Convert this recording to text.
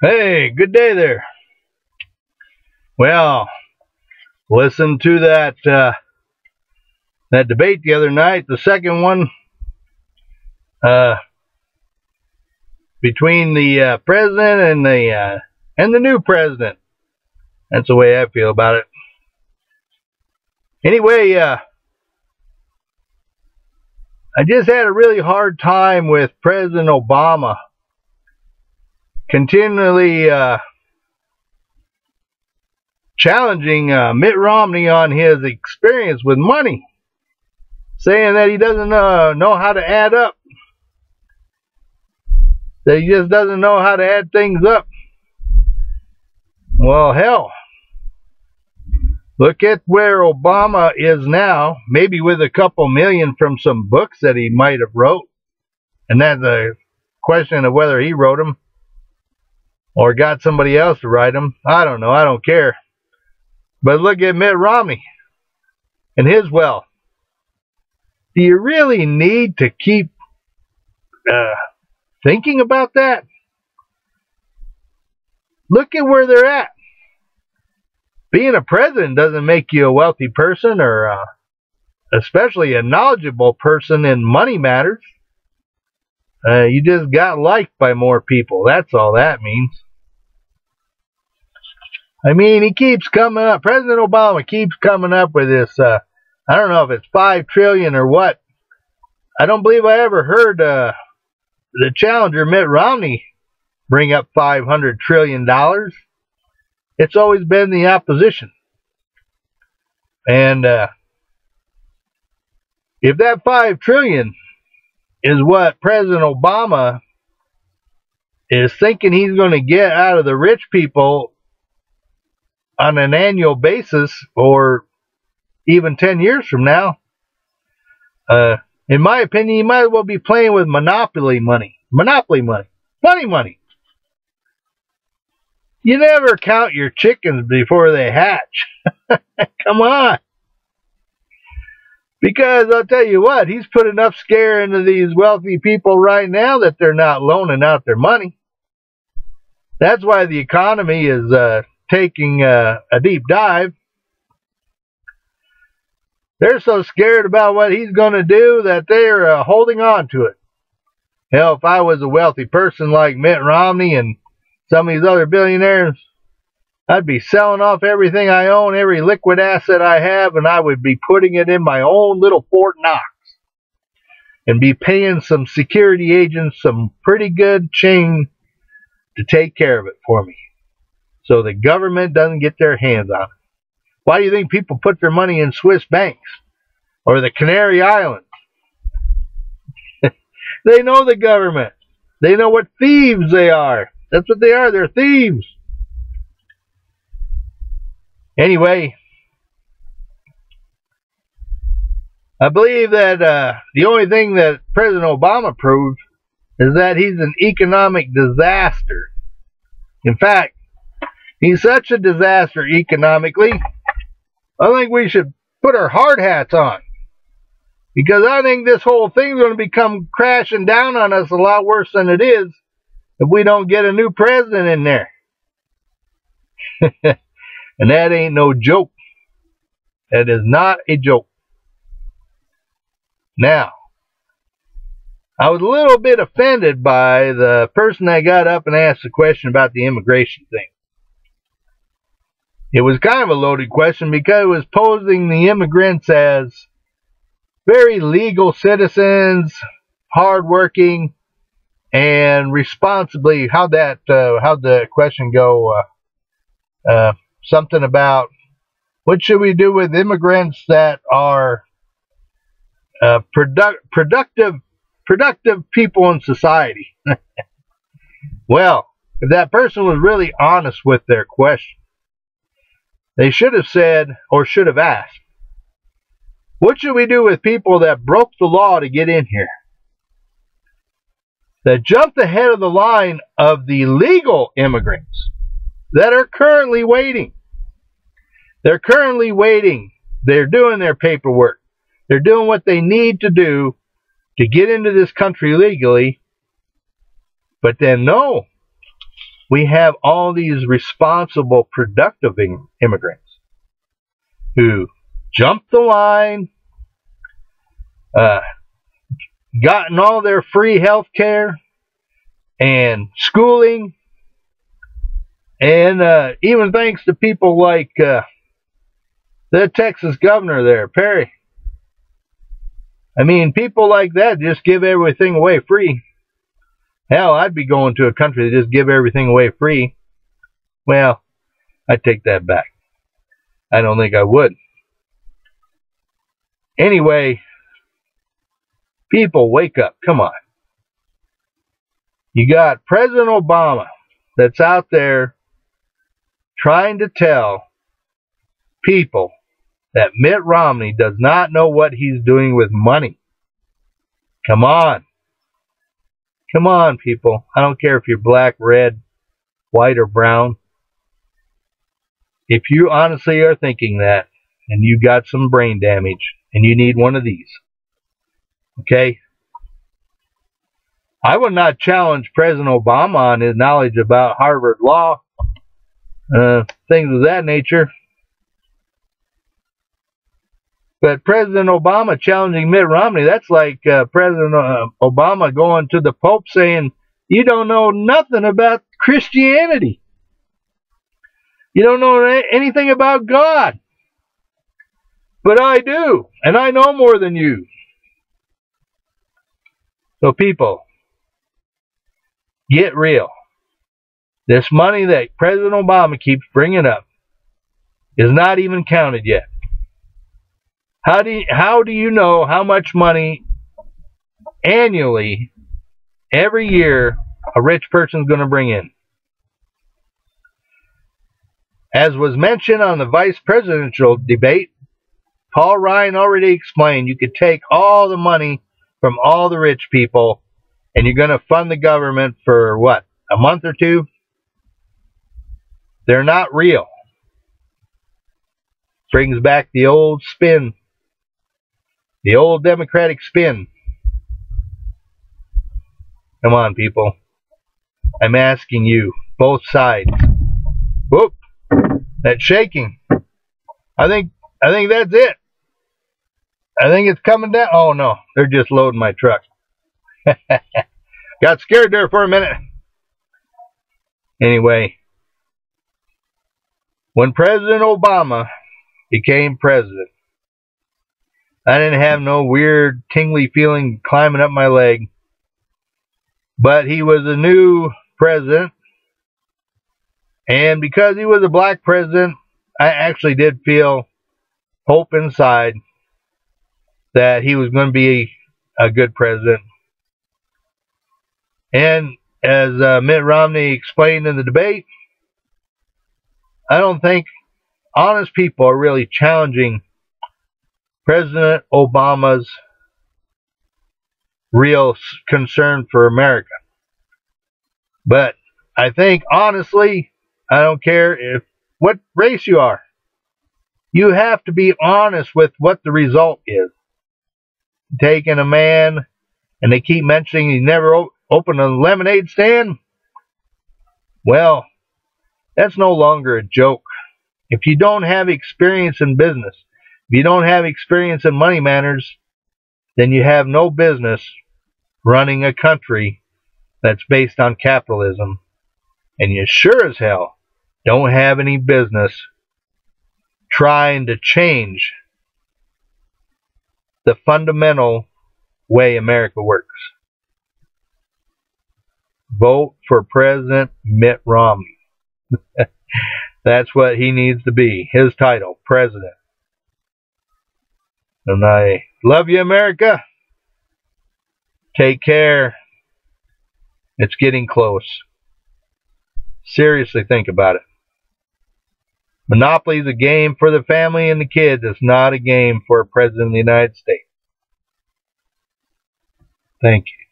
Hey, good day there. Well, listen to that debate the other night, the second one uh, between the president and the new president. That's the way I feel about it. Anyway, I just had a really hard time with President Obama continually challenging Mitt Romney on his experience with money, saying that he doesn't know how to add up, that he just doesn't know how to add things up. Well, hell, look at where Obama is now, maybe with a couple million from some books that he might have wrote, and that's a question of whether he wrote them or got somebody else to write them. I don't know. I don't care. But look at Mitt Romney and his wealth. Do you really need to keep thinking about that? Look at where they're at. Being a president doesn't make you a wealthy person, or especially a knowledgeable person in money matters. You just got liked by more people. That's all that means. I mean, he keeps coming up. President Obama keeps coming up with this. I don't know if it's $5 trillion or what. I don't believe I ever heard the challenger Mitt Romney bring up $500 trillion. It's always been the opposition. And if that $5 trillion is what President Obama is thinking he's going to get out of the rich people on an annual basis, or even 10 years from now, in my opinion, you might as well be playing with monopoly money. Monopoly money. Funny money. You never count your chickens before they hatch. Come on. Because I'll tell you what, he's put enough scare into these wealthy people right now that they're not loaning out their money. That's why the economy is taking a deep dive. They're so scared about what he's going to do that they're holding on to it. Hell, if I was a wealthy person like Mitt Romney and some of these other billionaires, I'd be selling off everything I own, every liquid asset I have, and I would be putting it in my own little Fort Knox and be paying some security agents some pretty good change to take care of it for me, so the government doesn't get their hands on it. Why do you think people put their money in Swiss banks or the Canary Islands? They know the government. They know what thieves they are. That's what they are. They're thieves. Anyway, I believe that the only thing that President Obama proved is that he's an economic disaster. In fact, he's such a disaster economically, I think we should put our hard hats on. Because I think this whole thing's going to become crashing down on us a lot worse than it is if we don't get a new president in there. And that ain't no joke. That is not a joke. Now, I was a little bit offended by the person that got up and asked the question about the immigration thing. It was kind of a loaded question because it was posing the immigrants as very legal citizens, hardworking, and responsibly. How'd the question go? Something about what should we do with immigrants that are productive people in society. Well, if that person was really honest with their question, they should have said, or should have asked, what should we do with people that broke the law to get in here? That jumped ahead of the line of the legal immigrants that are currently waiting. They're currently waiting. They're doing their paperwork. They're doing what they need to do to get into this country legally. But then no. we have all these responsible, productive immigrants who jumped the line, gotten all their free health care and schooling, and even thanks to people like the Texas governor there, Perry. I mean, people like that just give everything away free. Hell, I'd be going to a country that just give everything away free. Well, I take that back. I don't think I would. Anyway, people, wake up. Come on. You got President Obama that's out there trying to tell people that Mitt Romney does not know what he's doing with money. Come on. Come on, people. I don't care if you're black, red, white, or brown. If you honestly are thinking that, and you got some brain damage, and you need one of these, okay? I would not challenge President Obama on his knowledge about Harvard law, things of that nature. But President Obama challenging Mitt Romney, that's like President Obama going to the Pope saying, you don't know nothing about Christianity. You don't know anything about God. But I do, and I know more than you. So people, get real. This money that President Obama keeps bringing up is not even counted yet. How do you know how much money annually, every year, a rich person's going to bring in? As was mentioned on the vice presidential debate, Paul Ryan already explained you could take all the money from all the rich people and you're going to fund the government for what, a month or two? They're not real. Brings back the old spin. The old Democratic spin. Come on, people. I'm asking you, both sides. Whoop! That's shaking. I think that's it. I think it's coming down. Oh no, they're just loading my truck. Got scared there for a minute. Anyway, when President Obama became president, I didn't have no weird tingly feeling climbing up my leg. But he was a new president. And because he was a black president, I actually did feel hope inside that he was going to be a good president. And as Mitt Romney explained in the debate, I don't think honest people are really challenging President Obama's real concern for America. But I think, honestly, I don't care what race you are. You have to be honest with what the result is. Taking a man, and they keep mentioning he never opened a lemonade stand. Well, that's no longer a joke. If you don't have experience in business, if you don't have experience in money matters, then you have no business running a country that's based on capitalism. And you sure as hell don't have any business trying to change the fundamental way America works. Vote for President Mitt Romney. That's what he needs to be. His title, President. And I love you, America. Take care. It's getting close. Seriously, think about it. Monopoly is a game for the family and the kids. It's not a game for a president of the United States. Thank you.